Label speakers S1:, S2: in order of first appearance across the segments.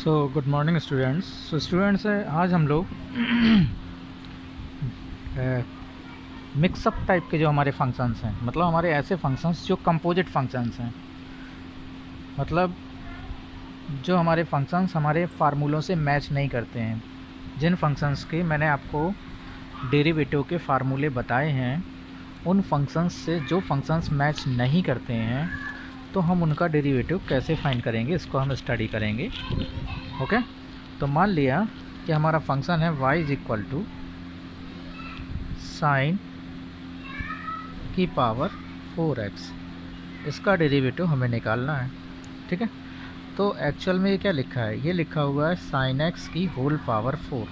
S1: Good morning students. Students आज हम लोग मिक्सअप टाइप के जो हमारे फंक्शंस हैं, मतलब हमारे ऐसे फंक्शंस जो कंपोजिट फंक्शंस हैं, मतलब जो हमारे फंक्शंस हमारे फार्मूलों से मैच नहीं करते हैं। जिन फंक्शंस के मैंने आपको डेरिवेटिव के फार्मूले बताए हैं, उन फंक्शंस से जो फंक्शंस मैच नहीं करते हैं तो हम उनका डेरिवेटिव कैसे फाइंड करेंगे, इसको हम स्टडी करेंगे। ओके, तो मान लिया कि हमारा फंक्शन है y is equal to sine की पावर 4x। इसका डेरिवेटिव हमें निकालना है, ठीक है। तो एक्चुअल में ये क्या लिखा है, ये लिखा हुआ है साइन x की होल पावर 4।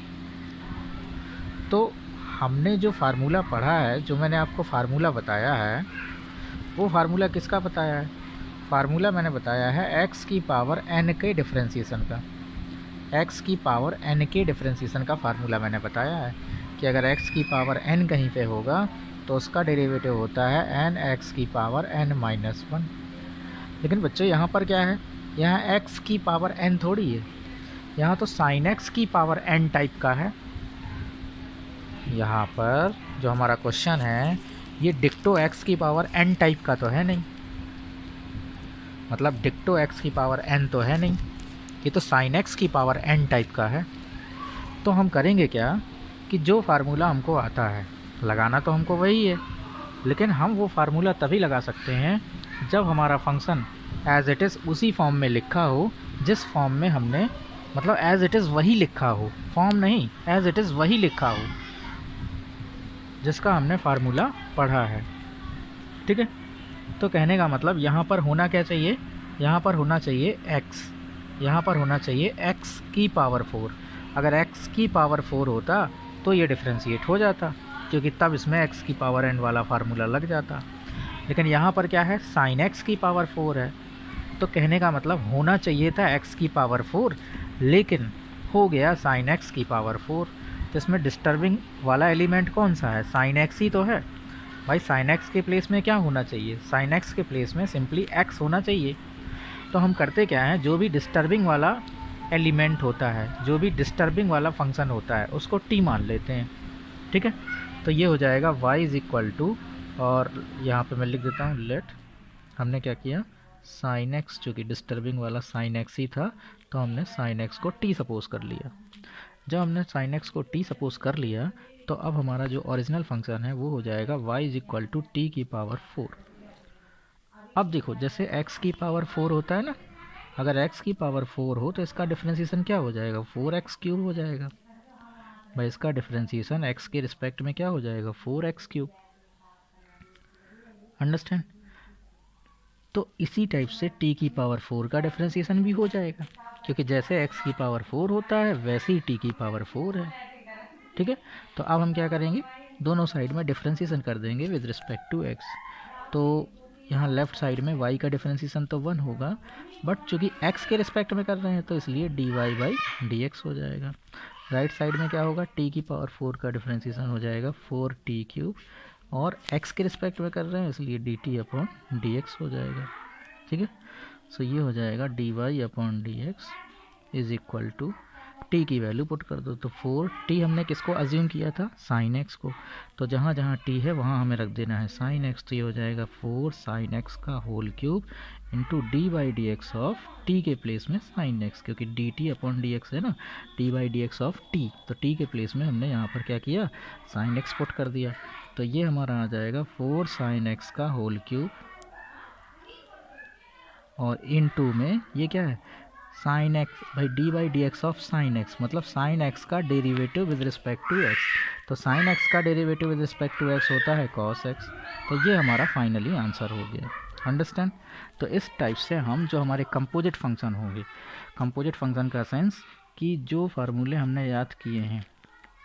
S1: तो हमने जो फार्मूला पढ़ा है, जो मैंने आपको फार्मूला बताया है, वो फार्मूला किसका बताया है? फार्मूला मैंने बताया है x की पावर n के डिफरेंशिएशन का। x की पावर n के डिफरेंशिएशन का फार्मूला मैंने बताया है कि अगर x की पावर n कहीं पे होगा तो उसका डेरिवेटिव होता है n x की पावर n माइनस 1। लेकिन बच्चों यहाँ पर क्या है, यहाँ x की पावर n थोड़ी है, यहाँ तो sin x की पावर n टाइप का है। यहाँ पर जो हमारा क्वेश्चन है ये डिक्टो x की पावर n टाइप का तो है नहीं, मतलब डिक्टो x की पावर n तो है नहीं, ये तो sin x की पावर n टाइप का है। तो हम करेंगे क्या कि जो फार्मूला हमको आता है लगाना तो हमको वही है, लेकिन हम वो फार्मूला तभी लगा सकते हैं जब हमारा फंक्शन एज इट इज़ उसी फॉर्म में लिखा हो जिस फॉर्म में हमने, मतलब एज इट इज़ वही लिखा हो, फॉर्म नहीं, एज इट इज़ वही लिखा हो जिसका हमने फार्मूला पढ़ा है, ठीक है। तो कहने का मतलब यहाँ पर होना क्या चाहिए, यहाँ पर होना चाहिए x, यहाँ पर होना चाहिए x की पावर 4। अगर x की पावर 4 होता तो ये डिफ्रेंशिएट हो जाता, क्योंकि तब इसमें x की पावर n वाला फार्मूला लग जाता। लेकिन यहाँ पर क्या है, sin x की पावर 4 है, तो कहने का मतलब होना चाहिए था x की पावर 4, लेकिन हो गया sin x की पावर 4। तो इसमें डिस्टर्बिंग वाला एलिमेंट कौन सा है, sin x ही तो है भाई। sin x के प्लेस में क्या होना चाहिए, sin x के प्लेस में सिंपली x होना चाहिए। तो हम करते क्या हैं, जो भी डिस्टर्बिंग वाला एलिमेंट होता है, जो भी डिस्टर्बिंग वाला फंक्शन होता है, उसको t मान लेते हैं, ठीक है। तो ये हो जाएगा y इज इक्वल टू, और यहाँ पे मैं लिख देता हूँ लेट, हमने क्या किया, sin x जो कि डिस्टर्बिंग वाला sin x ही था, तो हमने sin x को t सपोज कर लिया। जब हमने sin x को t सपोज कर लिया तो अब हमारा जो ओरिजिनल फंक्शन है वो हो जाएगा y is equal to t की पावर 4। अब देखो, जैसे x की पावर 4 होता है ना, अगर x की पावर 4 हो तो इसका डिफरेंशिएशन क्या हो जाएगा, 4x क्यूब हो जाएगा भाई। इसका डिफरेंशिएशन x के रिस्पेक्ट में क्या हो जाएगा, 4x क्यूब। अंडरस्टैंड? तो इसी टाइप से t की पावर 4 का डिफरेंशिएशन भी हो जाएगा, क्योंकि जैसे x की पावर 4 होता है वैसे ही t की पावर 4 है, ठीक है। तो अब हम क्या करेंगे, दोनों साइड में डिफरेंशिएशन कर देंगे विद रिस्पेक्ट टू x। तो यहाँ लेफ्ट साइड में y का डिफरेंशिएशन तो 1 होगा, बट चूँकि x के रिस्पेक्ट में कर रहे हैं तो इसलिए dy बाई dx हो जाएगा। राइट साइड में क्या होगा, t की पावर 4 का डिफरेंशिएशन हो जाएगा 4t क्यूब, और x के रिस्पेक्ट में कर रहे हैं इसलिए dt अपॉन dx हो जाएगा, ठीक है। सो ये हो जाएगा dy upon dx is equal to, t की वैल्यू पुट कर दो, तो 4t हमने किसको अज्यूम किया था, sin x को, तो जहाँ जहाँ t है वहाँ हमें रख देना है sin x। तो ये हो जाएगा 4 sin x का whole cube into d by d x of t के प्लेस में sin x, क्योंकि dt अपॉन dx है ना, d by d x of t, तो t के प्लेस में हमने यहाँ पर क्या किया, sin x पुट कर दिया। तो ये हमारा आ जाएगा 4 sin x का होल क्यूब, और इन टू में ये क्या है, साइन एक्स भाई, d by d x of sine x, मतलब साइन एक्स का derivative with respect to x. तो साइन एक्स का derivative with respect to x होता है कॉस एक्स। तो ये हमारा फाइनली आंसर हो गया। अंडरस्टैंड? तो इस टाइप से हम जो हमारे कंपोजिट फंक्शन होंगे, कंपोजिट फंक्शन का सेंस कि जो फार्मूले हमने याद किए हैं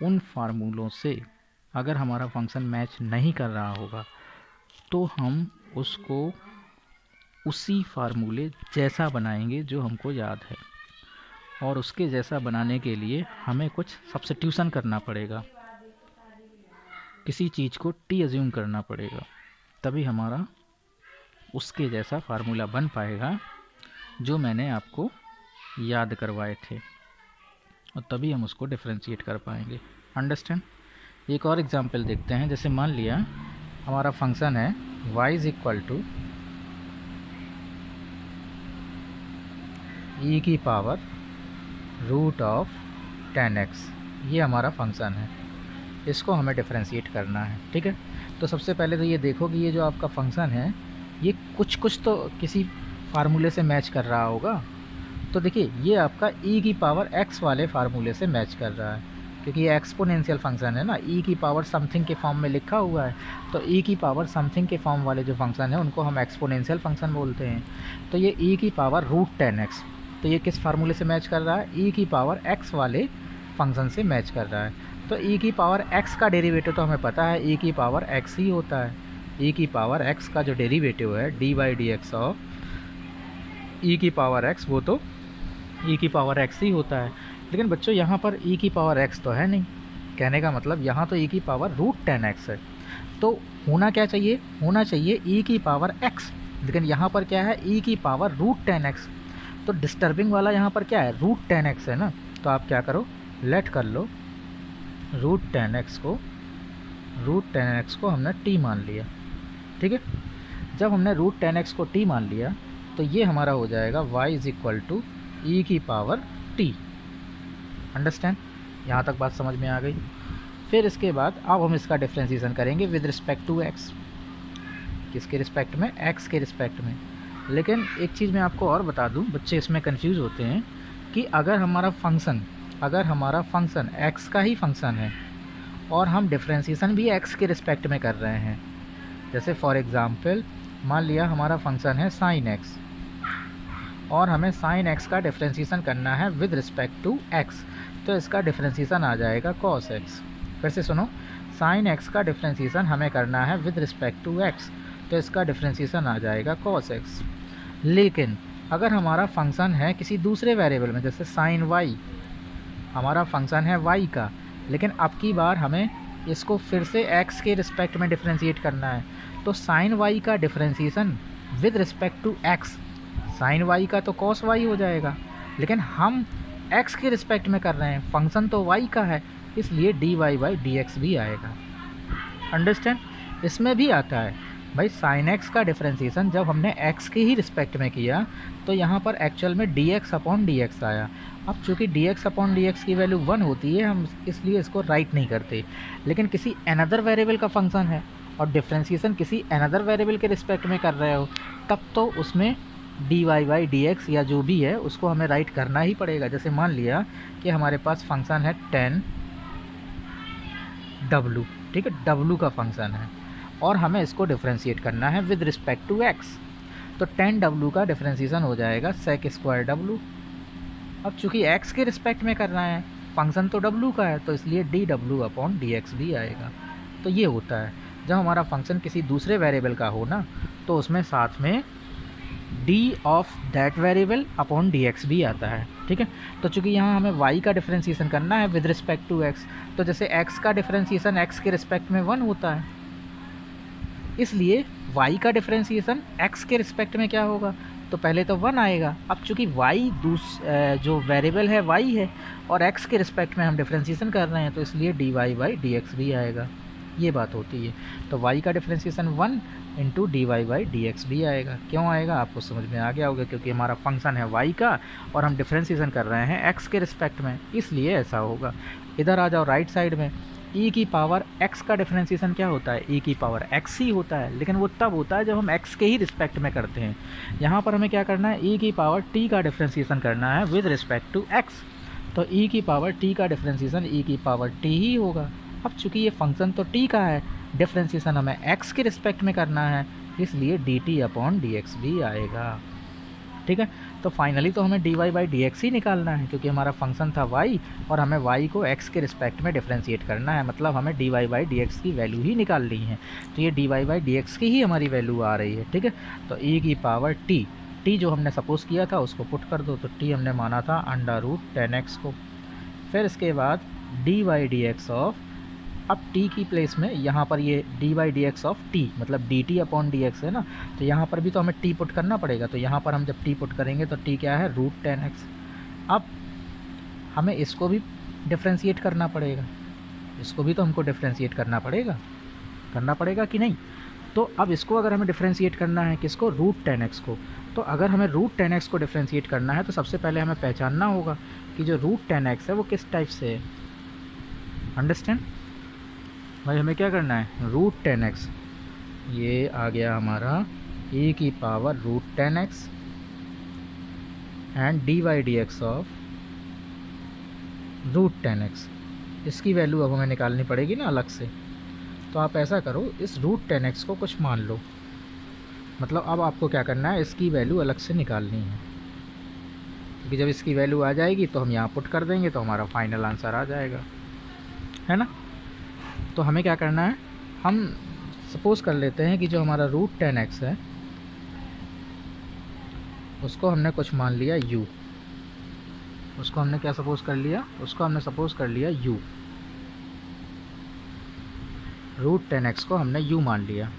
S1: उन फार्मूलों से अगर हमारा फंक्शन मैच नहीं कर रहा होगा तो हम उसको उसी फार्मूले जैसा बनाएंगे जो हमको याद है, और उसके जैसा बनाने के लिए हमें कुछ सब्स्टिट्यूशन करना पड़ेगा, किसी चीज़ को टी अज्यूम करना पड़ेगा, तभी हमारा उसके जैसा फार्मूला बन पाएगा जो मैंने आपको याद करवाए थे, और तभी हम उसको डिफ्रेंशिएट कर पाएंगे। अंडरस्टैंड। एक और एग्जांपल देखते हैं। जैसे मान लिया हमारा फंक्शन है y is equal to e की पावर रूट ऑफ 10x, ये हमारा फंक्शन है, इसको हमें डिफ्रेंशिएट करना है। ठीक है, तो सबसे पहले तो ये देखो कि ये जो आपका फंक्शन है ये कुछ तो किसी फार्मूले से मैच कर रहा होगा। तो देखिए ये आपका e की पावर x वाले फार्मूले से मैच कर रहा है, क्योंकि ये एक्सपोनेंशियल फंक्शन है ना, e की पावर समथिंग के फॉर्म में लिखा हुआ है। तो e की पावर समथिंग के फॉर्म वाले जो फंक्शन है उनको हम एक्सपोनेंशियल फंक्शन बोलते हैं। तो ये e की पावर रूट 10x, तो ये किस फार्मूले से मैच कर रहा है? e की पावर x वाले फंक्शन से मैच कर रहा है। तो e की पावर x का डेरिवेटिव तो हमें पता है e की पावर x ही होता है। e की पावर x का जो डेरिवेटिव है dy dx ऑफ e की पावर x, वो तो e की पावर x ही होता है। लेकिन बच्चों यहाँ पर e की पावर x तो है नहीं, कहने का मतलब यहाँ तो e की पावर रूट 10x है। तो होना क्या चाहिए? होना चाहिए e की पावर x, लेकिन यहाँ पर क्या है? e की पावर रूट 10x। तो डिस्टर्बिंग वाला यहाँ पर क्या है? रूट 10x है ना। तो आप क्या करो, लेट कर लो रूट 10x को हमने t मान लिया। ठीक है, जब हमने रूट 10x को t मान लिया तो ये हमारा हो जाएगा y is equal to e की पावर t। अंडरस्टैंड, यहाँ तक बात समझ में आ गई। फिर इसके बाद अब हम इसका डिफ्रेंशिएशन करेंगे विद रिस्पेक्ट टू x। किसके रिस्पेक्ट में? x के रिस्पेक्ट में। लेकिन एक चीज़ मैं आपको और बता दूं, बच्चे इसमें कंफ्यूज होते हैं कि अगर हमारा फंक्शन x का ही फंक्शन है और हम डिफ्रेंशिएशन भी x के रिस्पेक्ट में कर रहे हैं, जैसे फॉर एग्ज़ाम्पल मान लिया हमारा फंक्शन है sin x और हमें sin x का डिफ्रेंशिएशन करना है विद रिस्पेक्ट टू x, तो इसका डिफ्रेंशिएशन आ जाएगा cos x। फिर से सुनो, sin x का डिफ्रेंशिएशन हमें करना है विद रिस्पेक्ट टू x, तो इसका डिफ्रेंशिएशन आ जाएगा cos x। लेकिन अगर हमारा फंक्शन है किसी दूसरे वेरिएबल में, जैसे sin y, हमारा फंक्शन है y का, लेकिन अब की बार हमें इसको फिर से x के रिस्पेक्ट में डिफ्रेंशिएट करना है, तो sin y का differentiation with respect to x, sin y का तो cos y हो जाएगा, लेकिन हम x के रिस्पेक्ट में कर रहे हैं, फंक्शन तो y का है, इसलिए dy बाई dx भी आएगा। अंडरस्टैंड। इसमें भी आता है भाई sin x का डिफ्रेंशिएशन जब हमने x के ही रिस्पेक्ट में किया तो यहाँ पर एक्चुअल में dx अपॉन dx आया। अब चूँकि dx अपॉन dx की वैल्यू 1 होती है, हम इसलिए इसको राइट नहीं करते। लेकिन किसी अनदर वेरिएबल का फंक्शन है और डिफ्रेंशिएशन किसी अनदर वेरिएबल के रिस्पेक्ट में कर रहे हो, तब तो उसमें dy बाई dx या जो भी है उसको हमें राइट करना ही पड़ेगा। जैसे मान लिया कि हमारे पास फंक्शन है 10w, ठीक है, w का फंक्शन है और हमें इसको डिफ्रेंशिएट करना है विद रिस्पेक्ट टू x, तो 10w का डिफ्रेंशिएशन हो जाएगा sec स्क्वायर w। अब चूँकि x के रिस्पेक्ट में कर रहे हैं, फंक्शन तो w का है, तो इसलिए dw अपॉन dx भी आएगा। तो ये होता है जब हमारा फंक्शन किसी दूसरे वेरिएबल का हो ना, तो उसमें साथ में d of that variable upon dx भी आता है। ठीक है, तो चूँकि यहाँ हमें y का डिफ्रेंशिएशन करना है विद रिस्पेक्ट टू x, तो जैसे x का डिफ्रेंशिएशन x के रिस्पेक्ट में 1 होता है, इसलिए y का डिफ्रेंशिएशन x के रिस्पेक्ट में क्या होगा? तो पहले तो 1 आएगा। अब चूँकि y जो वेरिएबल है y है और x के रिस्पेक्ट में हम डिफ्रेंशिएशन कर रहे हैं, तो इसलिए dy बाई dx भी आएगा। ये बात होती है। तो y का differentiation 1 into dy by dx भी आएगा। क्यों आएगा? आपको समझ में आ गया होगा, क्योंकि हमारा फंक्शन है y का और हम डिफ्रेंशिएशन कर रहे हैं x के रिस्पेक्ट में, इसलिए ऐसा होगा। इधर आ जाओ राइट साइड में, e की पावर x का डिफ्रेंशिएशन क्या होता है? e की पावर x ही होता है, लेकिन वो तब होता है जब हम x के ही रिस्पेक्ट में करते हैं। यहाँ पर हमें क्या करना है? e की पावर t का डिफ्रेंशिएशन करना है विद रिस्पेक्ट टू x, तो e की पावर t का डिफ्रेंशिएशन e की पावर t ही होगा। अब चूँकि ये फंक्शन तो t का है, डिफ्रेंशिएशन हमें x के रिस्पेक्ट में करना है, इसलिए dt अपॉन dx भी आएगा। ठीक है, तो फाइनली तो हमें dy बाई dx ही निकालना है, क्योंकि हमारा फंक्शन था y और हमें y को x के रिस्पेक्ट में डिफ्रेंशिएट करना है, मतलब हमें dy बाई dx की वैल्यू ही निकालनी है। तो ये dy बाई dx की ही हमारी वैल्यू आ रही है। ठीक है, तो e की पावर t जो हमने सपोज किया था उसको पुट कर दो, तो t हमने माना था अंडर रूट 10x को। फिर इसके बाद dy बाई dx ऑफ, अब t की प्लेस में यहाँ पर ये dy by dx of t मतलब dt अपॉन dx है ना, तो यहाँ पर भी तो हमें t पुट करना पड़ेगा। तो यहाँ पर हम जब t पुट करेंगे तो t क्या है? Root 10x। अब हमें इसको भी डिफ्रेंशिएट करना पड़ेगा, इसको भी तो हमको डिफ्रेंशिएट करना पड़ेगा कि नहीं। तो अब इसको अगर हमें डिफ्रेंशिएट करना है, किसको, रूट 10x को, तो अगर हमें रूट 10x को डिफ्रेंशिएट करना है तो सबसे पहले हमें पहचानना होगा कि जो रूट 10x है वो किस टाइप से है। अंडरस्टैंड भाई, हमें क्या करना है, रूट 10x, ये आ गया हमारा e की power root 10x and dy dx of root 10x। इसकी वैल्यू अब हमें निकालनी पड़ेगी ना अलग से। तो आप ऐसा करो, इस रूट 10x को कुछ मान लो, मतलब अब आपको क्या करना है, इसकी वैल्यू अलग से निकालनी है, क्योंकि जब इसकी वैल्यू आ जाएगी तो हम यहाँ पुट कर देंगे तो हमारा फाइनल आंसर आ जाएगा, है ना। तो हमें क्या करना है, हम सपोज़ कर लेते हैं कि जो हमारा रूट 10x है उसको हमने कुछ मान लिया u, उसको हमने क्या सपोज़ कर लिया, उसको हमने सपोज़ कर लिया u, रूट 10x को हमने u मान लिया।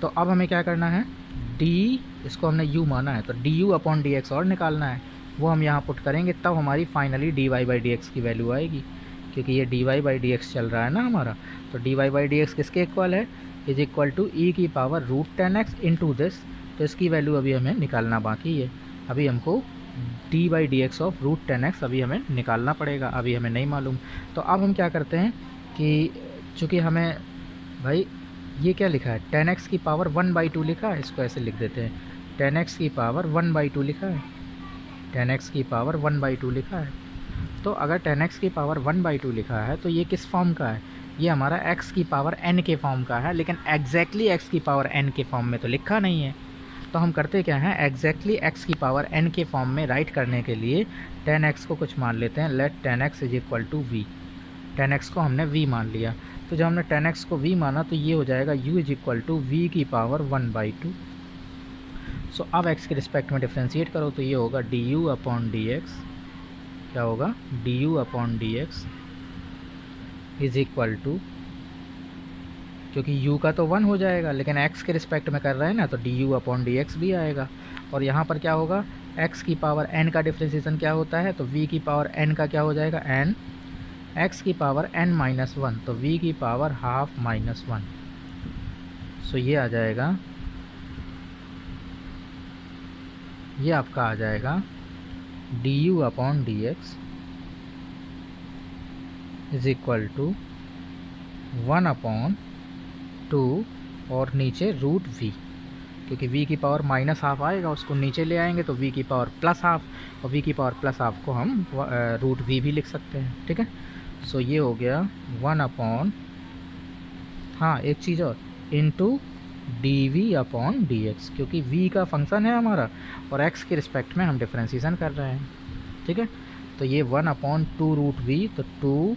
S1: तो अब हमें क्या करना है, d, इसको हमने u माना है तो du अपॉन dx और निकालना है, वो हम यहाँ पुट करेंगे, तब हमारी फाइनली dy बाई dx की वैल्यू आएगी, क्योंकि ये dy बाई dx चल रहा है ना हमारा। तो dy बाई dx किसके इक्वल है, इज इक्वल टू e की power root 10x into this. तो इसकी वैल्यू अभी हमें निकालना बाकी है, अभी हमको dy by dx of root 10x अभी हमें निकालना पड़ेगा, अभी हमें नहीं मालूम। तो अब हम क्या करते हैं कि चूँकि हमें भाई ये क्या लिखा है, 10x की पावर 1/2 लिखा है, इसको ऐसे लिख देते हैं, 10x की पावर 1/2 लिखा है, 10x की पावर 1/2 लिखा है। तो अगर 10x की पावर 1/2 लिखा है तो ये किस फॉर्म का है, ये हमारा x की पावर n के फॉर्म का है, लेकिन एग्जैक्टली x की पावर n के फॉर्म में तो लिखा नहीं है। तो हम करते क्या हैं, एग्जैक्टली x की पावर n के फॉर्म में राइट करने के लिए 10x को कुछ मान लेते हैं, let 10x is equal to v, 10x को हमने v मान लिया। तो जब हमने 10x को v माना तो ये हो जाएगा u is equal to v की पावर 1/2। सो अब x के रिस्पेक्ट में डिफ्रेंशिएट करो तो ये होगा du अपॉन dx, क्या होगा, du upon dx is equal to, क्योंकि u का तो 1 हो जाएगा लेकिन x के रिस्पेक्ट में कर रहे हैं ना, तो du अपॉन dx भी आएगा। और यहाँ पर क्या होगा, x की पावर n का डिफ्रेंशिएशन क्या होता है, तो v की पावर n का क्या हो जाएगा, n, x की पावर n माइनस 1, तो v की पावर हाफ माइनस 1। सो ये आ जाएगा, ये आपका आ जाएगा du upon dx is equal to 1/2 और नीचे रूट v, क्योंकि v की पावर माइनस हाफ आएगा, उसको नीचे ले आएंगे तो v की पावर प्लस हाफ, और v की पावर प्लस हाफ को हम रूट v भी लिख सकते हैं, ठीक है। सो ये हो गया 1/, हाँ एक चीज़ और, इंटू dv अपॉन dx, क्योंकि v का फंक्शन है हमारा और x के रिस्पेक्ट में हम डिफ्रेंशिएशन कर रहे हैं, ठीक है। तो ये 1/2 रूट v, तो 2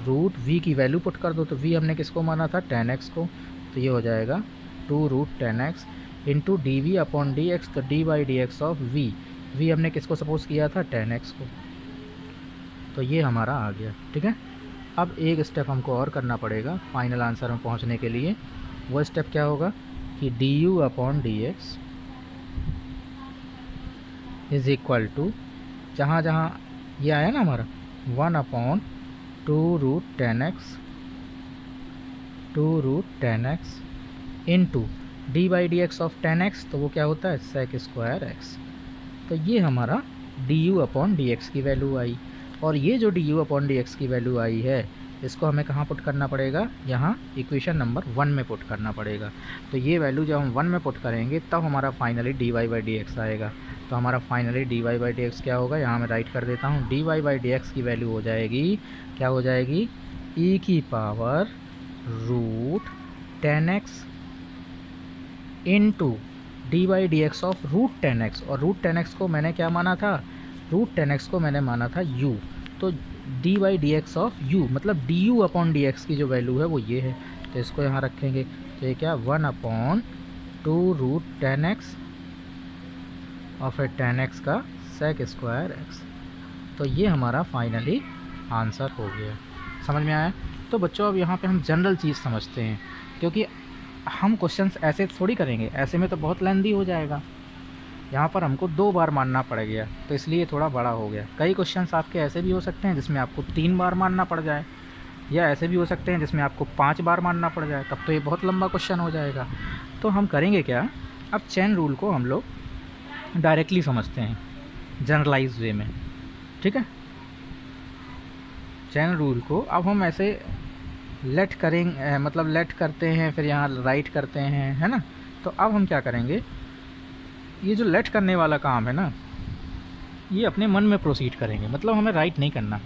S1: रूट v की वैल्यू पुट कर दो, तो v हमने किसको माना था, 10x को, तो ये हो जाएगा 2 root 10x into dv upon dx, तो dy by dx of v, v हमने किसको सपोज किया था, 10x को। तो ये हमारा आ गया, ठीक है। अब एक स्टेप हमको और करना पड़ेगा फाइनल आंसर में पहुंचने के लिए, वो स्टेप क्या होगा कि du upon dx is equal to, जहाँ जहाँ ये आया ना हमारा 1/2 root 10x into d by d x of 10x, तो वो क्या होता है, सेक स्क्वायर x। तो ये हमारा du अपॉन डी एक्स की वैल्यू आई, और ये जो du अपॉन डी एक्स की वैल्यू आई है इसको हमें कहाँ पुट करना पड़ेगा, यहाँ इक्वेशन नंबर 1 में पुट करना पड़ेगा। तो ये वैल्यू जब हम 1 में पुट करेंगे तब हमारा finally dy by d x आएगा। तो हमारा finally dy by d x क्या होगा, यहाँ मैं राइट कर देता हूँ, dy बाई डी एक्स की वैल्यू हो जाएगी, क्या हो जाएगी, e की power root 10x into d by d x of root 10x, और रूट 10x को मैंने क्या माना था, रूट 10x को मैंने माना था u, तो D by d x of u मतलब du अपॉन डी एक्स की जो वैल्यू है वो ये है, तो इसको यहाँ रखेंगे। तो ये क्या 1/2 रूट 10x और फिर 10x का सेक स्क्वायर x। तो ये हमारा फाइनली आंसर हो गया। समझ में आया। तो बच्चों अब यहाँ पे हम जनरल चीज़ समझते हैं, क्योंकि हम क्वेश्चंस ऐसे थोड़ी करेंगे, ऐसे में तो बहुत लेंदी हो जाएगा। यहाँ पर हमको 2 बार मानना पड़ गया, तो इसलिए थोड़ा बड़ा हो गया। कई क्वेश्चंस आपके ऐसे भी हो सकते हैं जिसमें आपको 3 बार मानना पड़ जाए, या ऐसे भी हो सकते हैं जिसमें आपको 5 बार मानना पड़ जाए, तब तो ये बहुत लंबा क्वेश्चन हो जाएगा। तो हम करेंगे क्या, अब चेन रूल को हम लोग डायरेक्टली समझते हैं जनरलाइज वे में, ठीक है। चेन रूल को अब हम ऐसे लेट करेंगे, मतलब लेट करते हैं, फिर यहाँ राइट करते हैं, है ना। तो अब हम क्या करेंगे, ये जो लेट करने वाला काम है ना, ये अपने मन में प्रोसीड करेंगे, मतलब हमें राइट नहीं करना।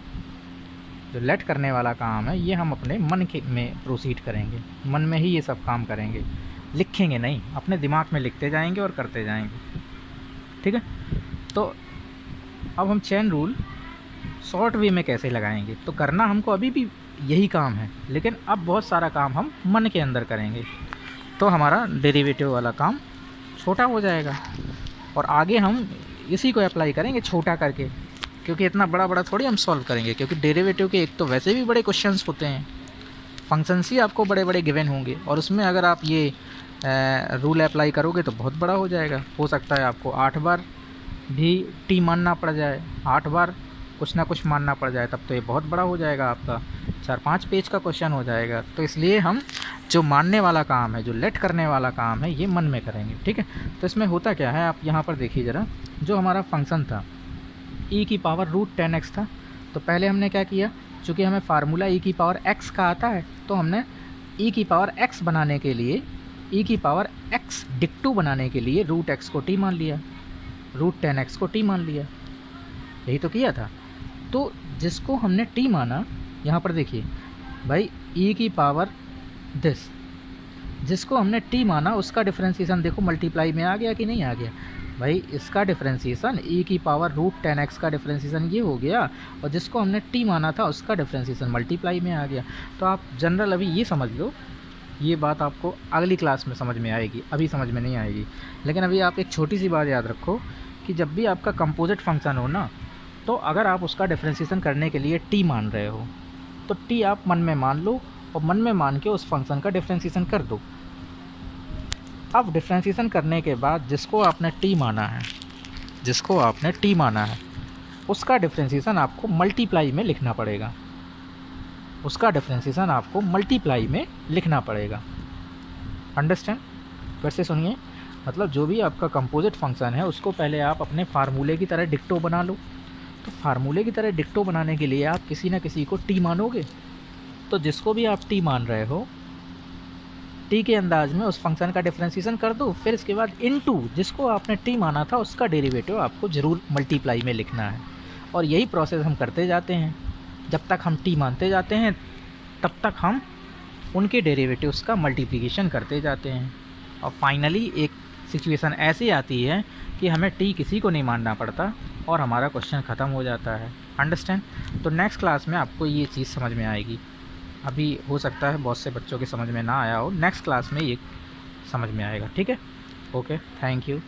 S1: जो लेट करने वाला काम है ये हम अपने मन के में प्रोसीड करेंगे, मन में ही ये सब काम करेंगे, लिखेंगे नहीं, अपने दिमाग में लिखते जाएंगे और करते जाएंगे, ठीक है। तो अब हम चेन रूल शॉर्ट वे में कैसे लगाएंगे, तो करना हमको अभी भी यही काम है, लेकिन अब बहुत सारा काम हम मन के अंदर करेंगे, तो हमारा डेरिवेटिव वाला काम छोटा हो जाएगा, और आगे हम इसी को अप्लाई करेंगे छोटा करके, क्योंकि इतना बड़ा बड़ा थोड़ी हम सॉल्व करेंगे, क्योंकि डेरिवेटिव के एक तो वैसे भी बड़े क्वेश्चंस होते हैं, फंक्शंस ही आपको बड़े बड़े गिवन होंगे, और उसमें अगर आप ये रूल अप्लाई करोगे तो बहुत बड़ा हो जाएगा। हो सकता है आपको 8 बार भी टी मानना पड़ जाए, 8 बार कुछ ना कुछ मानना पड़ जाए, तब तो ये बहुत बड़ा हो जाएगा, आपका 4-5 पेज का क्वेश्चन हो जाएगा। तो इसलिए हम जो मानने वाला काम है, जो लेट करने वाला काम है, ये मन में करेंगे, ठीक है। तो इसमें होता क्या है, आप यहाँ पर देखिए ज़रा, जो हमारा फंक्शन था e की पावर √10x था, तो पहले हमने क्या किया, चूँकि हमें फार्मूला e की पावर x का आता है, तो हमने e की पावर x बनाने के लिए, e की पावर x डिक्टू बनाने के लिए √x को t मान लिया, √10x को t मान लिया, यही तो किया था। तो जिसको हमने t माना, यहाँ पर देखिए भाई, e की पावर दिस, जिसको हमने t माना उसका डिफ्रेंसीसन देखो मल्टीप्लाई में आ गया कि नहीं आ गया भाई, इसका डिफ्रेंसीसन e की पावर √10x का डिफ्रेंसीसन ये हो गया, और जिसको हमने t माना था उसका डिफ्रेंसीसन मल्टीप्लाई में आ गया। तो आप जनरल अभी ये समझ लो, ये बात आपको अगली क्लास में समझ में आएगी, अभी समझ में नहीं आएगी। लेकिन अभी आप एक छोटी सी बात याद रखो कि जब भी आपका कंपोजिट फंक्शन हो ना, तो अगर आप उसका डिफ्रेंसीसन करने के लिए t मान रहे हो, तो t आप मन में मान लो, और मन में मान के उस फंक्शन का डिफ्रेंसीसन कर दो। अब डिफ्रेंसीसन करने के बाद जिसको आपने t माना है, जिसको आपने t माना है, उसका डिफ्रेंसीसन आपको मल्टीप्लाई में लिखना पड़ेगा, उसका डिफ्रेंसीसन आपको मल्टीप्लाई में लिखना पड़ेगा। अंडरस्टैंड? फिर से सुनिए, मतलब जो भी आपका कंपोजिट फंक्शन है उसको पहले आप अपने फार्मूले की तरह डिक्टो बना लो। तो फार्मूले की तरह डिक्टो बनाने के लिए आप किसी न किसी को t मानोगे, तो जिसको भी आप t मान रहे हो, t के अंदाज में उस फंक्शन का डिफ्रेंसीसन कर दो, फिर इसके बाद इनटू जिसको आपने t माना था उसका डेरिवेटिव आपको ज़रूर मल्टीप्लाई में लिखना है। और यही प्रोसेस हम करते जाते हैं, जब तक हम t मानते जाते हैं तब तक हम उनके डेरिवेटिव्स का मल्टीप्लिकेशन करते जाते हैं, और फाइनली एक सिचुएशन ऐसी आती है कि हमें t किसी को नहीं मानना पड़ता और हमारा क्वेश्चन ख़त्म हो जाता है। अंडरस्टैंड? तो नेक्स्ट क्लास में आपको ये चीज़ समझ में आएगी। अभी हो सकता है बहुत से बच्चों के समझ में ना आया हो, नेक्स्ट क्लास में ये समझ में आएगा, ठीक है। Okay, thank you.